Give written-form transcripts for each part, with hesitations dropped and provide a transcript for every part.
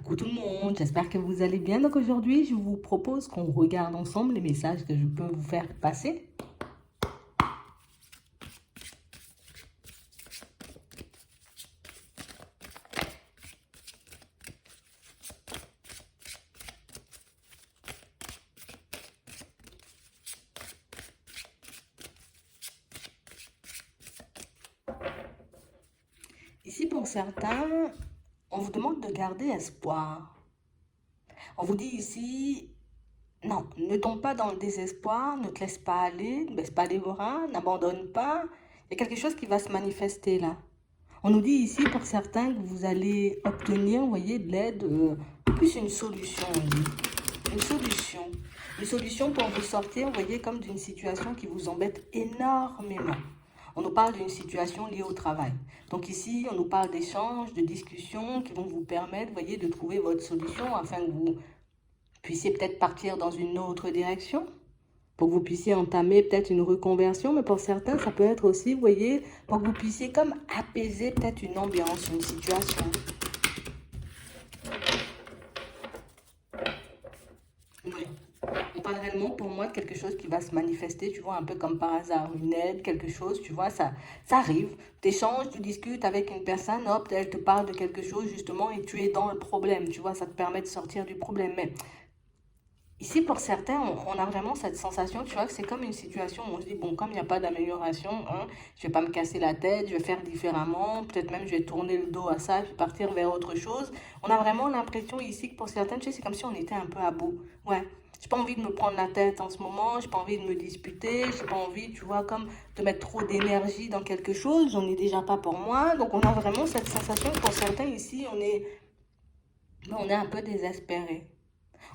Coucou tout le monde, j'espère que vous allez bien. Donc aujourd'hui, je vous propose qu'on regarde ensemble les messages que je peux vous faire passer. Ici, pour certains, on vous demande de garder espoir. On vous dit ici, non, ne tombe pas dans le désespoir, ne te laisse pas aller, ne baisse pas les bras, n'abandonne pas. Il y a quelque chose qui va se manifester là. On nous dit ici, pour certains, que vous allez obtenir, vous voyez, de l'aide, plus une solution, on dit. Une solution. Une solution pour vous sortir, vous voyez, comme d'une situation qui vous embête énormément. On nous parle d'une situation liée au travail. Donc ici, on nous parle d'échanges, de discussions qui vont vous permettre, vous voyez, de trouver votre solution afin que vous puissiez peut-être partir dans une autre direction, pour que vous puissiez entamer peut-être une reconversion, mais pour certains, ça peut être aussi, vous voyez, pour que vous puissiez comme apaiser peut-être une ambiance, une situation. Oui. On parle réellement pour moi de quelque chose qui va se manifester, tu vois, un peu comme par hasard, une aide, quelque chose, tu vois, ça arrive. Tu échanges, tu discutes avec une personne, hop, elle te parle de quelque chose justement et tu es dans le problème, tu vois, ça te permet de sortir du problème. Mais ici, pour certains, on a vraiment cette sensation, tu vois, que c'est comme une situation où on se dit, bon, comme il n'y a pas d'amélioration, hein, je vais pas me casser la tête, je vais faire différemment, peut-être même je vais tourner le dos à ça, puis partir vers autre chose. On a vraiment l'impression ici que pour certains, tu sais, c'est comme si on était un peu à bout. Ouais. J'ai pas envie de me prendre la tête en ce moment, j'ai pas envie de me disputer, j'ai pas envie, tu vois, comme de mettre trop d'énergie dans quelque chose, j'en ai déjà pas pour moi. Donc on a vraiment cette sensation que pour certains ici, on est un peu désespéré.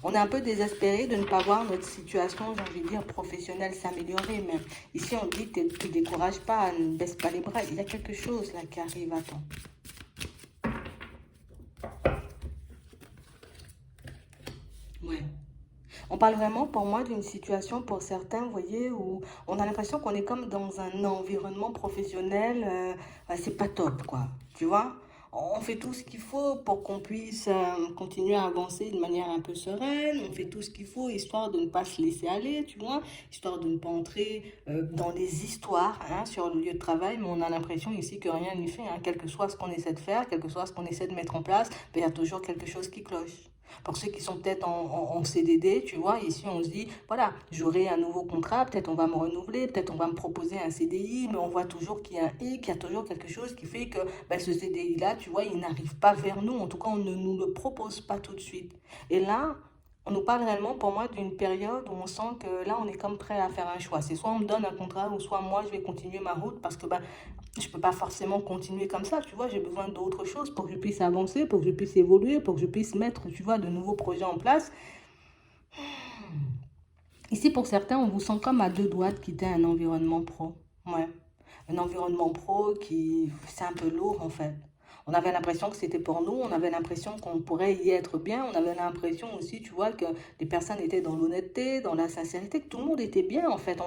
On est un peu désespéré de ne pas voir notre situation, j'ai envie de dire, professionnelle s'améliorer. Mais ici, on dit, ne te décourage pas, ne baisse pas les bras. Il y a quelque chose là qui arrive, attends. Ouais. On parle vraiment pour moi d'une situation pour certains, vous voyez, où on a l'impression qu'on est comme dans un environnement professionnel, c'est pas top, quoi. Tu vois? On fait tout ce qu'il faut pour qu'on puisse continuer à avancer de manière un peu sereine. On fait tout ce qu'il faut histoire de ne pas se laisser aller, tu vois, histoire de ne pas entrer dans les histoires hein, sur le lieu de travail. Mais on a l'impression ici que rien n'est fait, hein, quel que soit ce qu'on essaie de faire, quel que soit ce qu'on essaie de mettre en place, ben, il y a toujours quelque chose qui cloche. Pour ceux qui sont peut-être en CDD, tu vois, ici on se dit, voilà, j'aurai un nouveau contrat, peut-être on va me renouveler, peut-être on va me proposer un CDI, mais on voit toujours qu'il y a un hic, qu'il y a toujours quelque chose qui fait que ben, ce CDI-là, tu vois, il n'arrive pas vers nous, en tout cas on ne nous le propose pas tout de suite. Et là, on nous parle réellement pour moi d'une période où on sent que là on est comme prêt à faire un choix. C'est soit on me donne un contrat ou soit moi je vais continuer ma route parce que ben, je peux pas forcément continuer comme ça, tu vois, j'ai besoin d'autre chose pour que je puisse avancer, pour que je puisse évoluer, pour que je puisse mettre, tu vois, de nouveaux projets en place. Ici, pour certains, on vous sent comme à deux doigts de quitter un environnement pro. Ouais. Un environnement pro qui, c'est un peu lourd en fait. On avait l'impression que c'était pour nous, on avait l'impression qu'on pourrait y être bien, on avait l'impression aussi, tu vois, que les personnes étaient dans l'honnêteté, dans la sincérité, que tout le monde était bien en fait.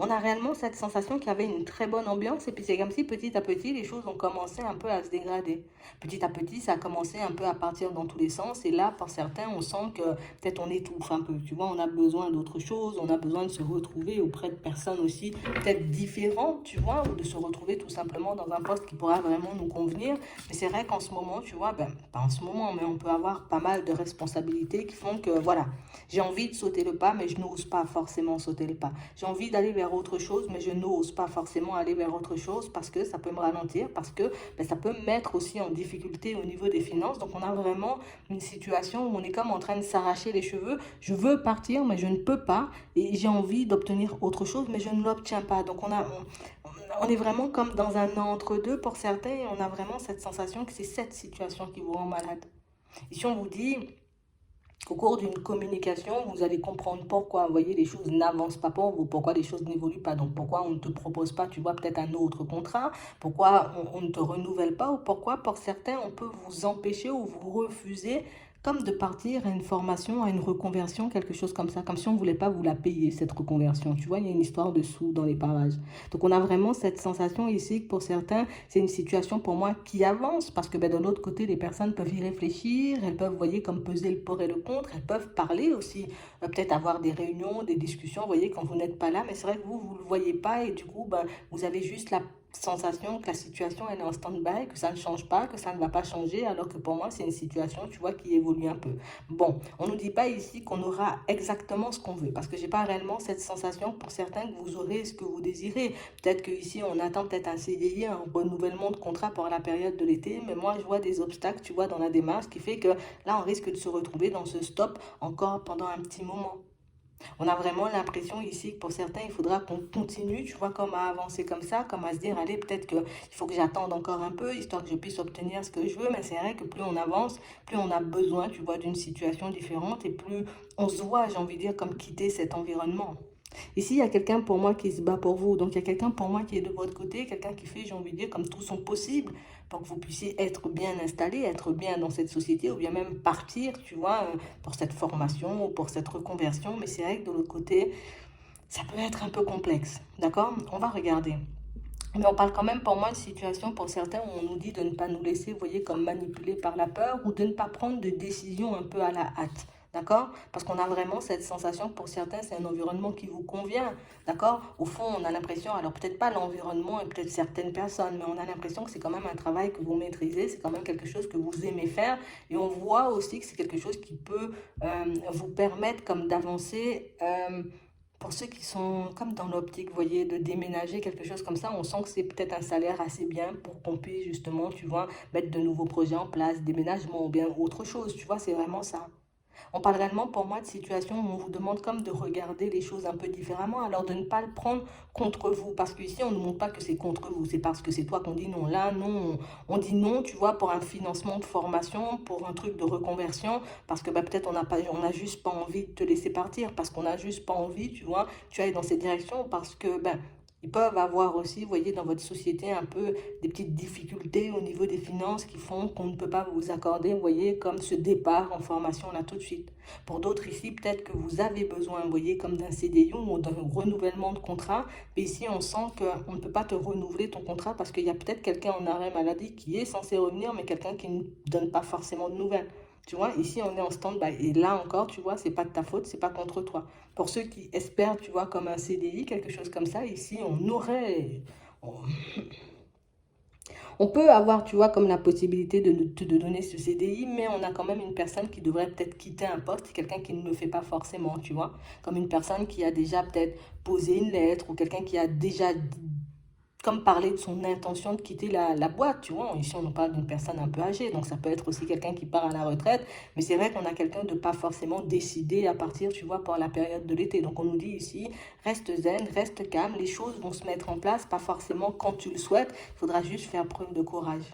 On a réellement cette sensation qu'il y avait une très bonne ambiance et puis c'est comme si petit à petit les choses ont commencé un peu à se dégrader. Petit à petit, ça a commencé un peu à partir dans tous les sens et là, pour certains, on sent que peut-être on étouffe un peu, tu vois, on a besoin d'autre chose, on a besoin de se retrouver auprès de personnes aussi peut-être différentes, tu vois, ou de se retrouver tout simplement dans un poste qui pourra vraiment nous convenir. Mais c'est vrai qu'en ce moment, tu vois, ben, pas en ce moment, mais on peut avoir pas mal de responsabilités qui font que, voilà, j'ai envie de sauter le pas, mais je n'ose pas forcément sauter le pas. J'ai envie d'aller vers autre chose, mais je n'ose pas forcément aller vers autre chose parce que ça peut me ralentir, parce que ben, ça peut me mettre aussi en difficulté au niveau des finances. Donc on a vraiment une situation où on est comme en train de s'arracher les cheveux. Je veux partir, mais je ne peux pas. Et j'ai envie d'obtenir autre chose, mais je ne l'obtiens pas. Donc on est vraiment comme dans un entre-deux pour certains et on a vraiment cette sensation que c'est cette situation qui vous rend malade. Et si on vous dit qu'au cours d'une communication, vous allez comprendre pourquoi, vous voyez, les choses n'avancent pas pour vous, pourquoi les choses n'évoluent pas, donc pourquoi on ne te propose pas, tu vois, peut-être un autre contrat, pourquoi on ne te renouvelle pas, ou pourquoi, pour certains, on peut vous empêcher ou vous refuser comme de partir à une formation, à une reconversion, quelque chose comme ça, comme si on ne voulait pas vous la payer, cette reconversion. Tu vois, il y a une histoire de sous dans les parages. Donc, on a vraiment cette sensation ici que pour certains, c'est une situation pour moi qui avance parce que ben, de l'autre côté, les personnes peuvent y réfléchir, elles peuvent, vous voyez, comme peser le pour et le contre, elles peuvent parler aussi, peut-être avoir des réunions, des discussions, vous voyez, quand vous n'êtes pas là, mais c'est vrai que vous ne le voyez pas et du coup, ben, vous avez juste la sensation que la situation elle est en stand-by, que ça ne change pas, que ça ne va pas changer, alors que pour moi c'est une situation, tu vois, qui évolue un peu. Bon, on ne nous dit pas ici qu'on aura exactement ce qu'on veut, parce que j'ai pas réellement cette sensation pour certains que vous aurez ce que vous désirez. Peut-être qu'ici on attend peut-être un CDI, un renouvellement de contrat pour la période de l'été, mais moi je vois des obstacles, tu vois, dans la démarche qui fait que là on risque de se retrouver dans ce stop encore pendant un petit moment. On a vraiment l'impression ici que pour certains, il faudra qu'on continue, tu vois, comme à avancer comme ça, comme à se dire, allez, peut-être qu'il faut que j'attende encore un peu, histoire que je puisse obtenir ce que je veux. Mais c'est vrai que plus on avance, plus on a besoin, tu vois, d'une situation différente et plus on se voit, j'ai envie de dire, comme quitter cet environnement. Ici, il y a quelqu'un pour moi qui se bat pour vous. Donc, il y a quelqu'un pour moi qui est de votre côté, quelqu'un qui fait, j'ai envie de dire, comme tout son possible pour que vous puissiez être bien installé, être bien dans cette société ou bien même partir, tu vois, pour cette formation ou pour cette reconversion. Mais c'est vrai que de l'autre côté, ça peut être un peu complexe. D'accord? On va regarder. Mais on parle quand même pour moi de situation pour certains où on nous dit de ne pas nous laisser, vous voyez, comme manipuler par la peur ou de ne pas prendre de décision un peu à la hâte. D'accord? Parce qu'on a vraiment cette sensation que pour certains, c'est un environnement qui vous convient. D'accord? Au fond, on a l'impression, alors peut-être pas l'environnement et peut-être certaines personnes, mais on a l'impression que c'est quand même un travail que vous maîtrisez, c'est quand même quelque chose que vous aimez faire. Et on voit aussi que c'est quelque chose qui peut vous permettre comme d'avancer. Pour ceux qui sont comme dans l'optique, vous voyez, de déménager, quelque chose comme ça, on sent que c'est peut-être un salaire assez bien pour qu'on puisse justement, tu vois, mettre de nouveaux projets en place, déménagement ou bien autre chose, tu vois, c'est vraiment ça. On parle réellement pour moi de situations où on vous demande comme de regarder les choses un peu différemment, alors de ne pas le prendre contre vous. Parce qu'ici, on ne montre pas que c'est contre vous, c'est parce que c'est toi qu'on dit non. Là, non, on dit non, tu vois, pour un financement de formation, pour un truc de reconversion, parce que bah, peut-être on n'a juste pas envie de te laisser partir, parce qu'on n'a juste pas envie, tu vois, tu ailles dans cette direction, parce que ben, ils peuvent avoir aussi, vous voyez, dans votre société un peu des petites difficultés au niveau des finances qui font qu'on ne peut pas vous accorder, vous voyez, comme ce départ en formation là tout de suite. Pour d'autres ici, peut-être que vous avez besoin, vous voyez, comme d'un CDI ou d'un renouvellement de contrat. Mais ici, on sent qu'on ne peut pas te renouveler ton contrat parce qu'il y a peut-être quelqu'un en arrêt maladie qui est censé revenir, mais quelqu'un qui ne donne pas forcément de nouvelles. Tu vois, ici, on est en stand-by. Et là encore, tu vois, c'est pas de ta faute, c'est pas contre toi. Pour ceux qui espèrent, tu vois, comme un CDI, quelque chose comme ça, ici, on aurait... On, on peut avoir, tu vois, comme la possibilité de donner ce CDI, mais on a quand même une personne qui devrait peut-être quitter un poste, quelqu'un qui ne le fait pas forcément, tu vois. Comme une personne qui a déjà peut-être posé une lettre ou quelqu'un qui a déjà comme parler de son intention de quitter la boîte, tu vois. Ici, on nous parle d'une personne un peu âgée, donc ça peut être aussi quelqu'un qui part à la retraite, mais c'est vrai qu'on a quelqu'un de pas forcément décidé à partir, tu vois, pour la période de l'été. Donc on nous dit ici, reste zen, reste calme, les choses vont se mettre en place, pas forcément quand tu le souhaites, il faudra juste faire preuve de courage.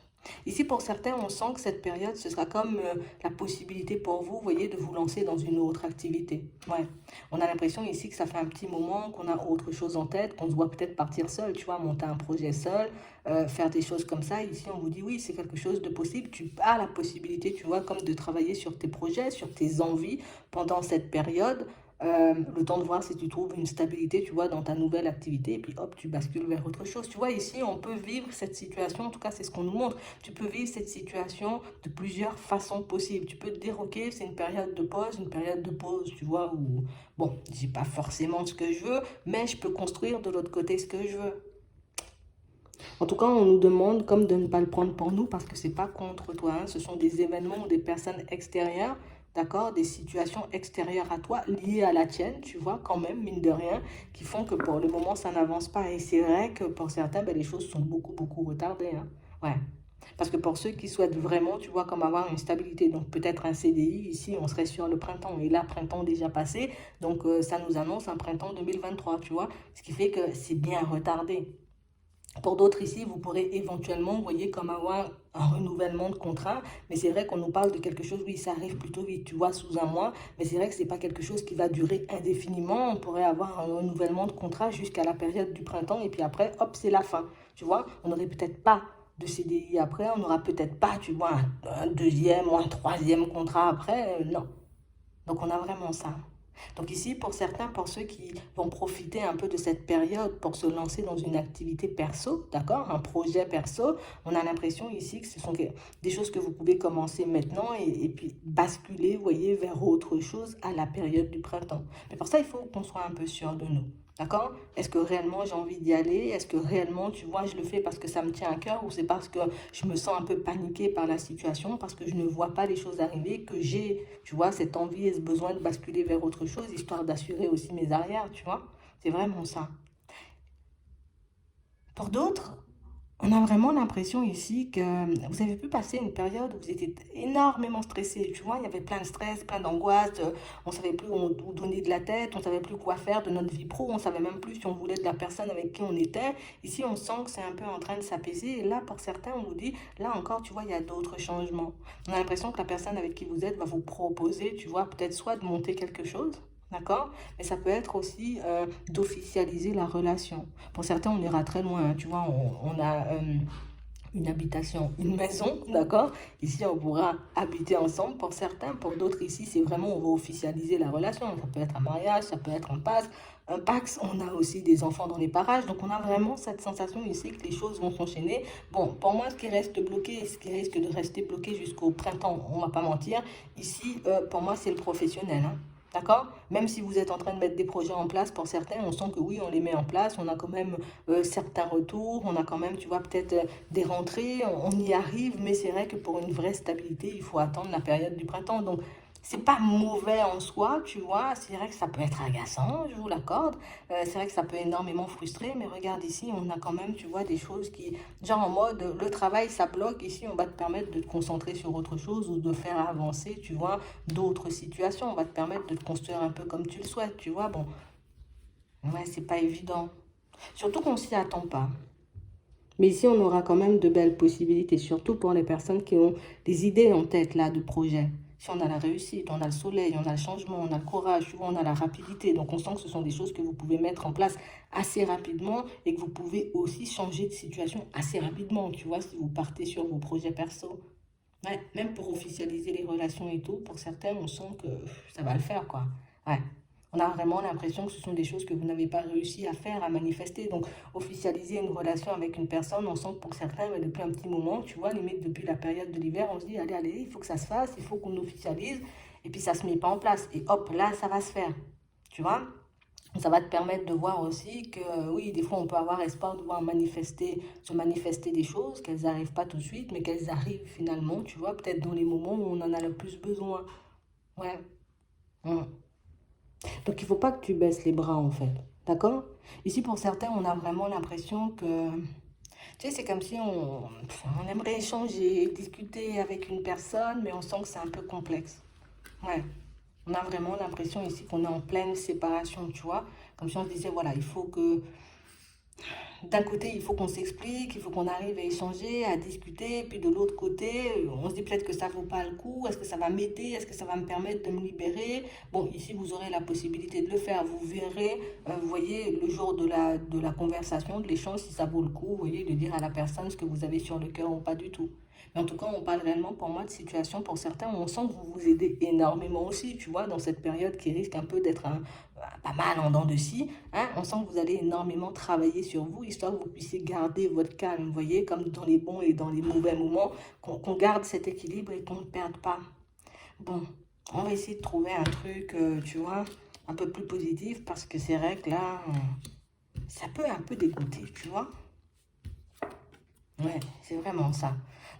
Ici, pour certains, on sent que cette période, ce sera comme la possibilité pour vous, vous voyez, de vous lancer dans une autre activité. Ouais. On a l'impression ici que ça fait un petit moment qu'on a autre chose en tête, qu'on se voit peut-être partir seul, tu vois, monter un projet seul, faire des choses comme ça. Ici, on vous dit oui, c'est quelque chose de possible. Tu as la possibilité, tu vois, comme de travailler sur tes projets, sur tes envies pendant cette période. Le temps de voir si tu trouves une stabilité, tu vois, dans ta nouvelle activité, et puis hop, tu bascules vers autre chose. Tu vois, ici, on peut vivre cette situation, en tout cas, c'est ce qu'on nous montre. Tu peux vivre cette situation de plusieurs façons possibles. Tu peux te dire, ok, c'est une période de pause, tu vois, où, bon, j'ai pas forcément ce que je veux, mais je peux construire de l'autre côté ce que je veux. En tout cas, on nous demande comme de ne pas le prendre pour nous parce que c'est pas contre toi, hein. Ce sont des événements ou des personnes extérieures, d'accord, des situations extérieures à toi, liées à la tienne, tu vois, quand même, mine de rien, qui font que pour le moment, ça n'avance pas. Et c'est vrai que pour certains, ben, les choses sont beaucoup, beaucoup retardées, hein. Ouais. Parce que pour ceux qui souhaitent vraiment, tu vois, comme avoir une stabilité, donc peut-être un CDI, ici, on serait sur le printemps. Et là, printemps déjà passé, donc ça nous annonce un printemps 2023, tu vois. Ce qui fait que c'est bien retardé. Pour d'autres ici, vous pourrez éventuellement, vous voyez, comme avoir un renouvellement de contrat. Mais c'est vrai qu'on nous parle de quelque chose, oui, ça arrive plutôt vite, tu vois, sous un mois. Mais c'est vrai que ce n'est pas quelque chose qui va durer indéfiniment. On pourrait avoir un renouvellement de contrat jusqu'à la période du printemps. Et puis après, hop, c'est la fin. Tu vois, on n'aurait peut-être pas de CDI après, on n'aura peut-être pas, tu vois, un deuxième ou un troisième contrat après, non. Donc, on a vraiment ça. Donc ici, pour certains, pour ceux qui vont profiter un peu de cette période pour se lancer dans une activité perso, d'accord, un projet perso, on a l'impression ici que ce sont des choses que vous pouvez commencer maintenant et puis basculer, vous voyez, vers autre chose à la période du printemps. Mais pour ça, il faut qu'on soit un peu sûr de nous. D'accord? Est-ce que réellement j'ai envie d'y aller? Est-ce que réellement, tu vois, je le fais parce que ça me tient à cœur ou c'est parce que je me sens un peu paniquée par la situation, parce que je ne vois pas les choses arriver, que j'ai, tu vois, cette envie et ce besoin de basculer vers autre chose, histoire d'assurer aussi mes arrières, tu vois? C'est vraiment ça. Pour d'autres, on a vraiment l'impression ici que vous avez pu passer une période où vous étiez énormément stressé. Tu vois, il y avait plein de stress, plein d'angoisse. On ne savait plus où donner de la tête, on ne savait plus quoi faire de notre vie pro, on ne savait même plus si on voulait de la personne avec qui on était. Ici, on sent que c'est un peu en train de s'apaiser. Et là, pour certains, on vous dit, là encore, tu vois, il y a d'autres changements. On a l'impression que la personne avec qui vous êtes va vous proposer, tu vois, peut-être soit de monter quelque chose. D'accord? Mais ça peut être aussi d'officialiser la relation. Pour certains, on ira très loin, hein. Tu vois, on a une habitation, une maison, d'accord? Ici, on pourra habiter ensemble pour certains. Pour d'autres, ici, c'est vraiment, on va officialiser la relation. Ça peut être un mariage, ça peut être un pax. On a aussi des enfants dans les parages. Donc, on a vraiment cette sensation ici que les choses vont s'enchaîner. Bon, pour moi, ce qui reste bloqué, ce qui risque de rester bloqué jusqu'au printemps, on va pas mentir, ici, pour moi, c'est le professionnel, hein. D'accord? Même si vous êtes en train de mettre des projets en place, pour certains, on sent que oui, on les met en place, on a quand même certains retours, on a quand même, tu vois, peut-être des rentrées, on y arrive, mais c'est vrai que pour une vraie stabilité, il faut attendre la période du printemps. Donc, c'est pas mauvais en soi, tu vois, c'est vrai que ça peut être agaçant, je vous l'accorde, c'est vrai que ça peut énormément frustrer, mais regarde ici, on a quand même, tu vois, des choses qui, genre en mode, le travail, ça bloque, ici, on va te permettre de te concentrer sur autre chose ou de faire avancer, tu vois, d'autres situations, on va te permettre de te construire un peu comme tu le souhaites, tu vois, bon, ouais, c'est pas évident, surtout qu'on s'y attend pas. Mais ici, on aura quand même de belles possibilités, surtout pour les personnes qui ont des idées en tête là de projets. Si on a la réussite, on a le soleil, on a le changement, on a le courage, tu vois, on a la rapidité. Donc on sent que ce sont des choses que vous pouvez mettre en place assez rapidement et que vous pouvez aussi changer de situation assez rapidement, tu vois, si vous partez sur vos projets perso. Ouais, même pour officialiser les relations et tout, pour certains, on sent que ça va le faire, quoi. Ouais. On a vraiment l'impression que ce sont des choses que vous n'avez pas réussi à faire, à manifester. Donc, officialiser une relation avec une personne, on sent que pour certains, mais depuis un petit moment, tu vois, limite depuis la période de l'hiver, on se dit, allez, allez, il faut que ça se fasse, il faut qu'on officialise, et puis ça ne se met pas en place. Et hop, là, ça va se faire. Tu vois? Ça va te permettre de voir aussi que oui, des fois on peut avoir espoir de voir se manifester des choses, qu'elles n'arrivent pas tout de suite, mais qu'elles arrivent finalement, tu vois, peut-être dans les moments où on en a le plus besoin. Ouais. Mm. Donc il ne faut pas que tu baisses les bras en fait. D'accord? Ici pour certains, on a vraiment l'impression que, tu sais, c'est comme si on aimerait échanger, discuter avec une personne, mais on sent que c'est un peu complexe. Ouais. On a vraiment l'impression ici qu'on est en pleine séparation, tu vois. Comme si on se disait, voilà, il faut que d'un côté, il faut qu'on s'explique, il faut qu'on arrive à échanger, à discuter. Puis de l'autre côté, on se dit peut-être que ça ne vaut pas le coup. Est-ce que ça va m'aider? Est-ce que ça va me permettre de me libérer? Bon, ici, vous aurez la possibilité de le faire. Vous verrez, vous voyez, le jour de la conversation, de l'échange, si ça vaut le coup, vous voyez, de dire à la personne ce que vous avez sur le cœur ou pas du tout. Mais en tout cas, on parle réellement pour moi de situation pour certains où on sent que vous vous aidez énormément aussi, tu vois, dans cette période qui risque un peu d'être pas mal en dents de scie, hein, on sent que vous allez énormément travailler sur vous, histoire que vous puissiez garder votre calme, vous voyez, comme dans les bons et dans les mauvais moments, qu'on garde cet équilibre et qu'on ne perde pas. Bon, on va essayer de trouver un truc, tu vois, un peu plus positif, parce que c'est vrai que là, ça peut un peu dégoûter, tu vois. Ouais, c'est vraiment ça.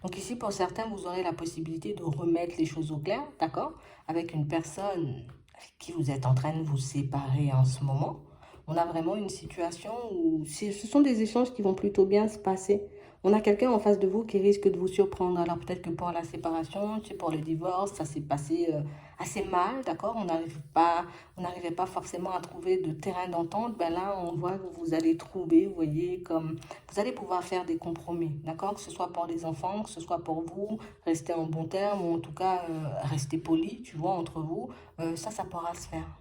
Donc ici, pour certains, vous aurez la possibilité de remettre les choses au clair, d'accord? Avec une personne avec qui vous êtes en train de vous séparer en ce moment. On a vraiment une situation où ce sont des échanges qui vont plutôt bien se passer. On a quelqu'un en face de vous qui risque de vous surprendre. Alors peut-être que pour la séparation, tu sais, pour le divorce, ça s'est passé assez mal, d'accord? On n'arrivait pas forcément à trouver de terrain d'entente. Ben là, on voit que vous allez trouver, vous voyez, comme vous allez pouvoir faire des compromis, d'accord? Que ce soit pour les enfants, que ce soit pour vous, rester en bon terme ou en tout cas rester poli, tu vois, entre vous. Ça pourra se faire.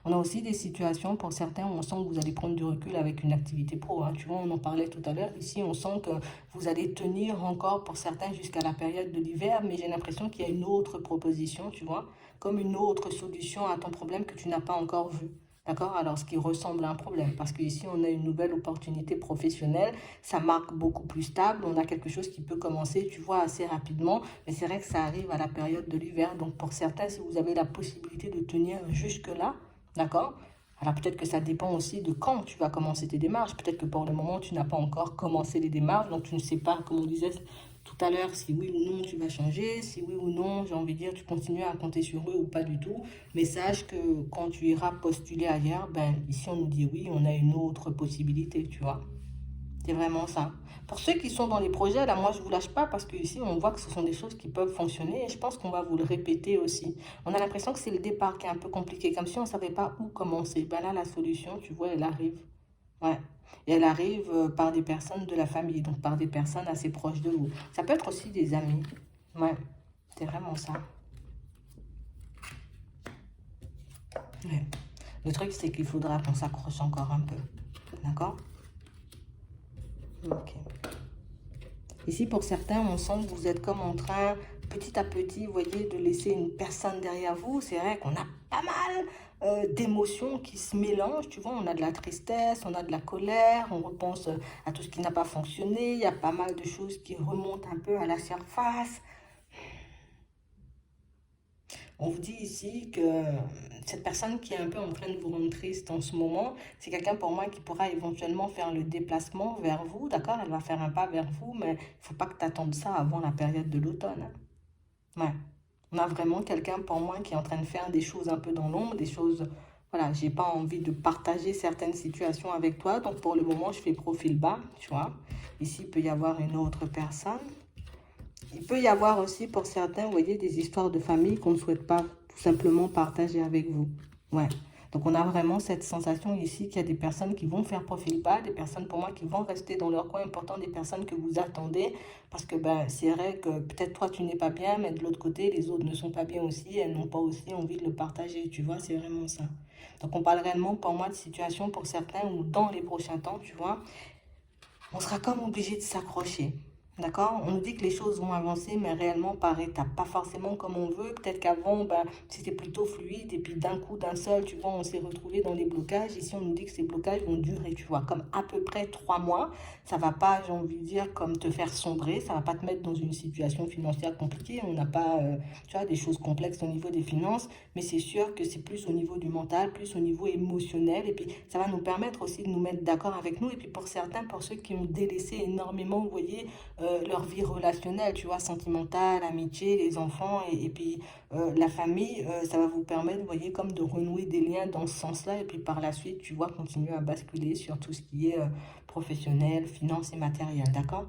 On a aussi des situations, pour certains, où on sent que vous allez prendre du recul avec une activité pro, hein. Tu vois, on en parlait tout à l'heure. Ici, on sent que vous allez tenir encore, pour certains, jusqu'à la période de l'hiver, mais j'ai l'impression qu'il y a une autre proposition, tu vois, comme une autre solution à ton problème que tu n'as pas encore vue. D'accord? Alors, ce qui ressemble à un problème, parce qu'ici, on a une nouvelle opportunité professionnelle, ça marque beaucoup plus stable, on a quelque chose qui peut commencer, tu vois, assez rapidement, mais c'est vrai que ça arrive à la période de l'hiver. Donc, pour certains, si vous avez la possibilité de tenir jusque-là, d'accord? Alors, peut-être que ça dépend aussi de quand tu vas commencer tes démarches. Peut-être que pour le moment, tu n'as pas encore commencé les démarches, donc tu ne sais pas, comme on disait tout à l'heure, si oui ou non tu vas changer, si oui ou non, j'ai envie de dire, tu continues à compter sur eux ou pas du tout. Mais sache que quand tu iras postuler ailleurs, ben ici on nous dit oui, on a une autre possibilité, tu vois. C'est vraiment ça. Pour ceux qui sont dans les projets, là, moi, je ne vous lâche pas parce qu'ici, on voit que ce sont des choses qui peuvent fonctionner et je pense qu'on va vous le répéter aussi. On a l'impression que c'est le départ qui est un peu compliqué, comme si on ne savait pas où commencer. Ben là, la solution, tu vois, elle arrive. Ouais. Et elle arrive par des personnes de la famille, donc par des personnes assez proches de vous. Ça peut être aussi des amis. Ouais, c'est vraiment ça. Ouais. Le truc, c'est qu'il faudra qu'on s'accroche encore un peu. D'accord? Ok. Ici, pour certains, on sent que vous êtes comme en train, petit à petit, vous voyez, de laisser une personne derrière vous. C'est vrai qu'on a pas mal d'émotions qui se mélangent. Tu vois, on a de la tristesse, on a de la colère, on repense à tout ce qui n'a pas fonctionné. Il y a pas mal de choses qui remontent un peu à la surface. On vous dit ici que cette personne qui est un peu en train de vous rendre triste en ce moment, c'est quelqu'un pour moi qui pourra éventuellement faire le déplacement vers vous, d'accord? Elle va faire un pas vers vous, mais il ne faut pas que tu attendes ça avant la période de l'automne, hein. Ouais. On a vraiment quelqu'un pour moi qui est en train de faire des choses un peu dans l'ombre, des choses... Voilà, j'ai pas envie de partager certaines situations avec toi, donc pour le moment, je fais profil bas, tu vois. Ici, il peut y avoir une autre personne. Il peut y avoir aussi pour certains, vous voyez, des histoires de famille qu'on ne souhaite pas tout simplement partager avec vous. Ouais. Donc on a vraiment cette sensation ici qu'il y a des personnes qui vont faire profil bas, des personnes pour moi qui vont rester dans leur coin, pourtant des personnes que vous attendez, parce que ben, c'est vrai que peut-être toi tu n'es pas bien, mais de l'autre côté les autres ne sont pas bien aussi, elles n'ont pas aussi envie de le partager, tu vois, c'est vraiment ça. Donc on parle réellement pour moi de situation pour certains où dans les prochains temps, tu vois, on sera comme obligé de s'accrocher. D'accord? On nous dit que les choses vont avancer, mais réellement par étapes. Pas forcément comme on veut. Peut-être qu'avant, ben, c'était plutôt fluide. Et puis d'un coup, d'un seul, tu vois, on s'est retrouvé dans des blocages. Ici, on nous dit que ces blocages vont durer, tu vois, comme à peu près 3 mois. Ça va pas, j'ai envie de dire, comme te faire sombrer. Ça va pas te mettre dans une situation financière compliquée. On n'a pas, tu vois, des choses complexes au niveau des finances. Mais c'est sûr que c'est plus au niveau du mental, plus au niveau émotionnel. Et puis, ça va nous permettre aussi de nous mettre d'accord avec nous. Et puis, pour certains, pour ceux qui ont délaissé énormément, vous voyez, leur vie relationnelle, tu vois, sentimentale, amitié, les enfants et puis la famille, ça va vous permettre, vous voyez, comme de renouer des liens dans ce sens-là. Et puis par la suite, tu vois, continuer à basculer sur tout ce qui est professionnel, finance et matériel, d'accord?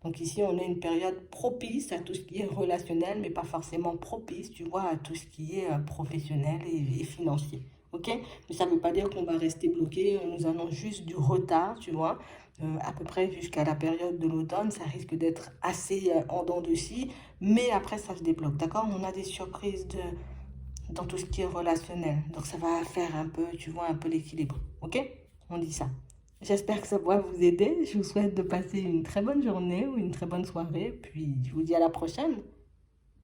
Donc ici, on a une période propice à tout ce qui est relationnel, mais pas forcément propice, tu vois, à tout ce qui est professionnel et financier. Ok? Mais ça ne veut pas dire qu'on va rester bloqué, nous avons juste du retard, tu vois, à peu près jusqu'à la période de l'automne. Ça risque d'être assez en dents de scie, mais après ça se débloque, d'accord? On a des surprises dans tout ce qui est relationnel, donc ça va faire un peu, tu vois, un peu l'équilibre, ok? On dit ça. J'espère que ça va vous aider. Je vous souhaite de passer une très bonne journée ou une très bonne soirée, puis je vous dis à la prochaine.